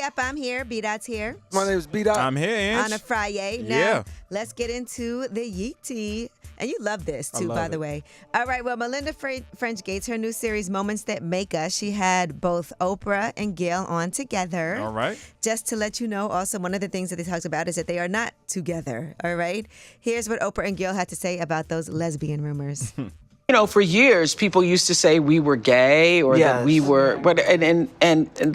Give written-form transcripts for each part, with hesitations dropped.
Up? I'm here. B-Dot's here. My name is B-Dot. I'm here, Ange. On a Friday. Now, Yeah. let's get into the Yeet Tea. And you love this, too, love by the it. way. All right, well, Melinda French Gates, her new series, Moments That Make Us, she had both Oprah and Gayle on together. All right. Just to let you know, also, one of the things that they talked about is that they are not together, all right? Here's what Oprah and Gayle had to say about those lesbian rumors. You know, for years, people used to say we were gay or that we were, but and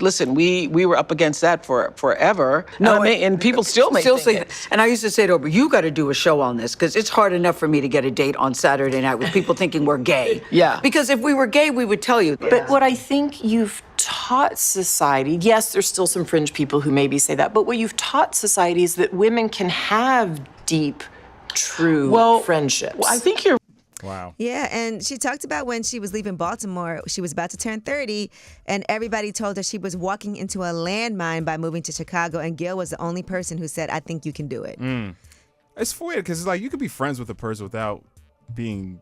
listen, we were up against that for forever. No, and people still say that. And I used to say to Oprah, you got to do a show on this because it's hard enough for me to get a date on Saturday night with people thinking we're gay. Yeah. Because if we were gay, we would tell you. But what I think you've taught society, yes, there's still some fringe people who maybe say that, but what you've taught society is that women can have deep, true friendships. Well, I think you're. Wow. Yeah, and she talked about when she was leaving Baltimore, she was about to turn 30, and everybody told her she was walking into a landmine by moving to Chicago, and Gayle was the only person who said, I think you can do it. It's weird because it's like you could be friends with a person without being,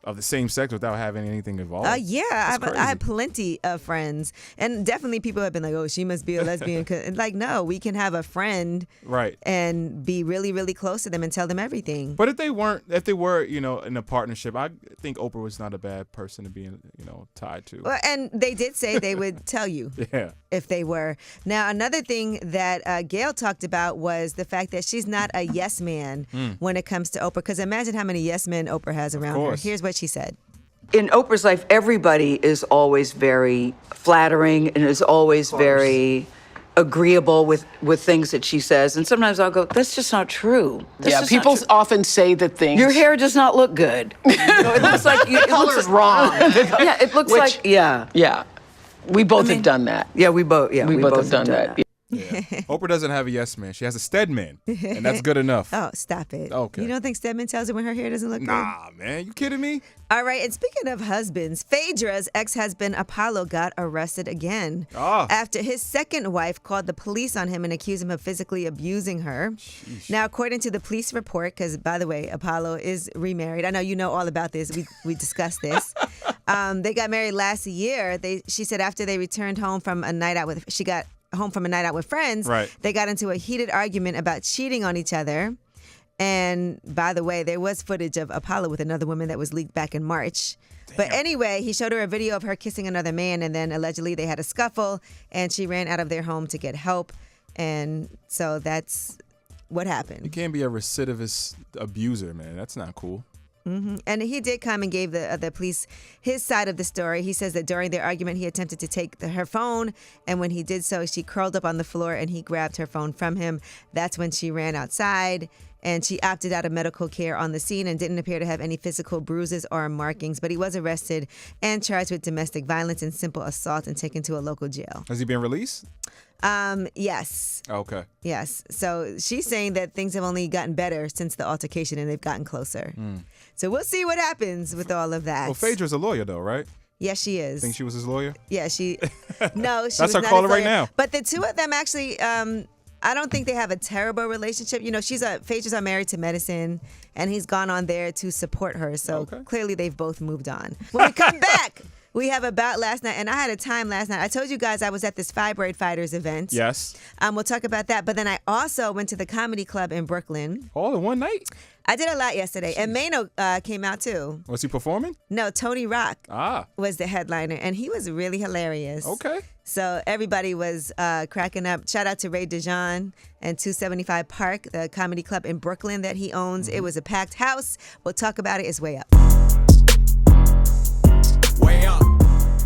of the same sex without having anything involved. Yeah, I have plenty of friends. And definitely people have been like, oh, she must be a lesbian. Like, no, we can have a friend and be really, really close to them and tell them everything. But if they were, in a partnership, I think Oprah was not a bad person to be, tied to. Well, and they did say they would tell you if they were. Now, another thing that Gayle talked about was the fact that she's not a yes man when it comes to Oprah. Because imagine how many yes men Oprah has around her. Here's what she said. In Oprah's life, everybody is always very flattering and is always very agreeable with things that she says. And sometimes I'll go, that's just not true. People often say that things. Your hair does not look good. It looks like the color's wrong. Yeah, it looks like, Yeah. We both have done that. Yeah, we both have done that. Yeah. Oprah doesn't have a yes man. She has a Stedman, and that's good enough. Oh, stop it. Okay. You don't think Stedman tells her when her hair doesn't look good? Nah, man. You kidding me? All right, and speaking of husbands, Phaedra's ex-husband Apollo got arrested again after his second wife called the police on him and accused him of physically abusing her. Sheesh. Now, according to the police report, because, by the way, Apollo is remarried. I know you know all about this. We discussed this. They got married last year. She said after they returned home from a night out with friends, they got into a heated argument about cheating on each other. And by the way, there was footage of Apollo with another woman that was leaked back in March. Damn. But anyway, he showed her a video of her kissing another man, and then allegedly they had a scuffle, and she ran out of their home to get help. And so that's what happened. You can't be a recidivist abuser, man. That's not cool. Mm-hmm. And he did come and gave the police his side of the story. He says that during their argument, he attempted to take her phone. And when he did so, she curled up on the floor and he grabbed her phone from him. That's when she ran outside. And she opted out of medical care on the scene and didn't appear to have any physical bruises or markings. But he was arrested and charged with domestic violence and simple assault and taken to a local jail. Has he been released? Yes. Okay. Yes. So she's saying that things have only gotten better since the altercation and they've gotten closer. So we'll see what happens with all of that. Well, Phaedra's a lawyer, though, right? Yes, she is. Think she was his lawyer? Yeah, No, she That's was her not caller his right lawyer. now. But the two of them actually, I don't think they have a terrible relationship. Phaedra's married to medicine, and he's gone on there to support her. So clearly they've both moved on. When we come back, we have About Last Night, and I had a time last night. I told you guys I was at this Fibroid Fighters event. Yes. We'll talk about that. But then I also went to the comedy club in Brooklyn. All in one night? I did a lot yesterday. And Mano came out too. Was he performing? No, Tony Rock was the headliner, and he was really hilarious. Okay. So everybody was cracking up. Shout out to Ray DeJean and 275 Park, the comedy club in Brooklyn that he owns. It was a packed house. We'll talk about it. It's way up.